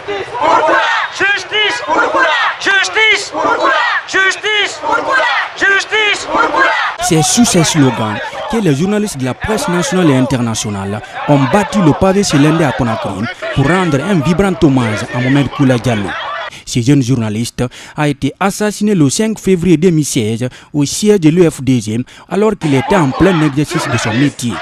Justice pour Kula. Justice pour Kula. Justice pour Kula. Justice pour Kula. C'est sous ces slogans que les journalistes de la presse nationale et internationale ont battu le pavé ce lundi à Conakry pour rendre un vibrant hommage à Mohamed Kula Diallo. Ce jeune journaliste a été assassiné le 5 février 2016 au siège de l'UFDG alors qu'il était en plein exercice de son métier.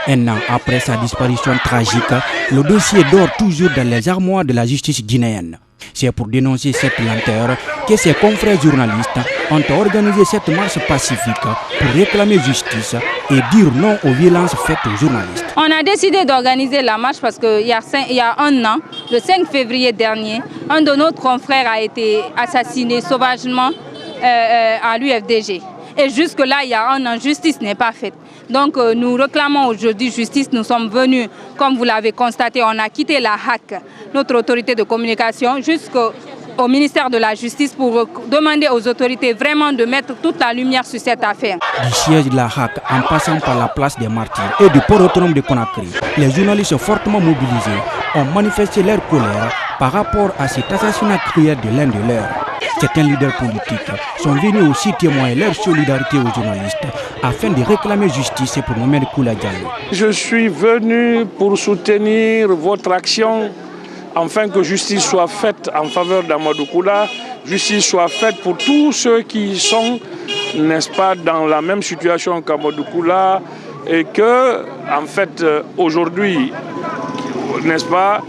Un an après sa disparition tragique, le dossier dort toujours dans les armoires de la justice guinéenne. C'est pour dénoncer cette lenteur que ses confrères journalistes ont organisé cette marche pacifique pour réclamer justice et dire non aux violences faites aux journalistes. On a décidé d'organiser la marche parce qu'il y a un an, le 5 février dernier, un de nos confrères a été assassiné sauvagement à l'UFDG. Et jusque-là, il y a un an, justice n'est pas faite. Donc nous réclamons aujourd'hui justice. Nous sommes venus, comme vous l'avez constaté, on a quitté la HAC, notre autorité de communication, jusqu'au ministère de la Justice pour demander aux autorités vraiment de mettre toute la lumière sur cette affaire. Du siège de la HAC en passant par la place des Martyrs et du port autonome de Conakry, les journalistes fortement mobilisés ont manifesté leur colère par rapport à cet assassinat cruel de l'un de leurs. Certains leaders politiques sont venus aussi témoigner leur solidarité aux journalistes afin de réclamer justice pour Mohamed Kula Diallo. Je suis venu pour soutenir votre action afin que justice soit faite en faveur d'Amadou Kula, justice soit faite pour tous ceux qui sont, n'est-ce pas, dans la même situation qu'Amadou Kula et que, en fait, aujourd'hui, n'est-ce pas,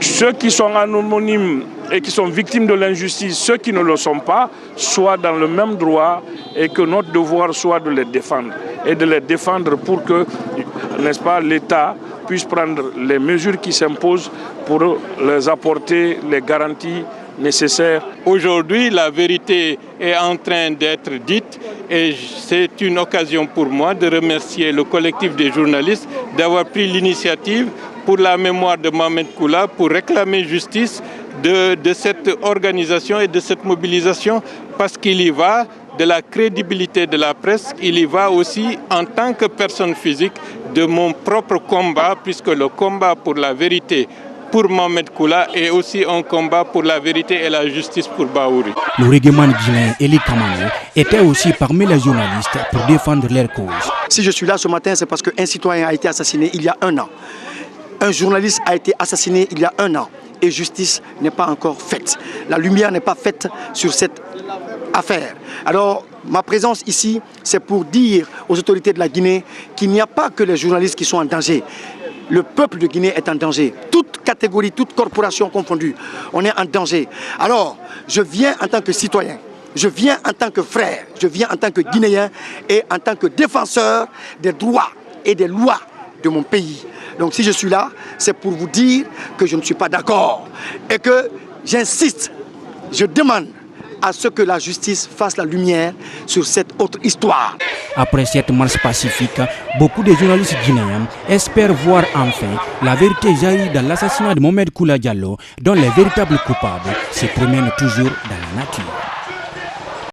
ceux qui sont anonymes et qui sont victimes de l'injustice, ceux qui ne le sont pas, soient dans le même droit et que notre devoir soit de les défendre. Et de les défendre pour que, n'est-ce pas, l'État puisse prendre les mesures qui s'imposent pour les apporter les garanties nécessaires. Aujourd'hui, la vérité est en train d'être dite et c'est une occasion pour moi de remercier le collectif des journalistes d'avoir pris l'initiative pour la mémoire de Mohamed Kula, pour réclamer justice de cette organisation et de cette mobilisation, parce qu'il y va de la crédibilité de la presse, il y va aussi en tant que personne physique de mon propre combat, puisque le combat pour la vérité pour Mohamed Kula est aussi un combat pour la vérité et la justice pour Bahouri. Le régiment guinéen Eli Kamano était aussi parmi les journalistes pour défendre leur cause. Si je suis là ce matin, c'est parce qu'un citoyen a été assassiné il y a un an. Un journaliste a été assassiné il y a un an et justice n'est pas encore faite. La lumière n'est pas faite sur cette affaire. Alors, ma présence ici, c'est pour dire aux autorités de la Guinée qu'il n'y a pas que les journalistes qui sont en danger. Le peuple de Guinée est en danger. Toute catégorie, toute corporation confondue, on est en danger. Alors, je viens en tant que citoyen, je viens en tant que frère, je viens en tant que Guinéen et en tant que défenseur des droits et des lois de mon pays. Donc si je suis là, c'est pour vous dire que je ne suis pas d'accord et que j'insiste, je demande à ce que la justice fasse la lumière sur cette autre histoire. Après cette marche pacifique, beaucoup de journalistes guinéens espèrent voir enfin la vérité jaillir dans l'assassinat de Mohamed Kula Diallo, dont les véritables coupables se promènent toujours dans la nature.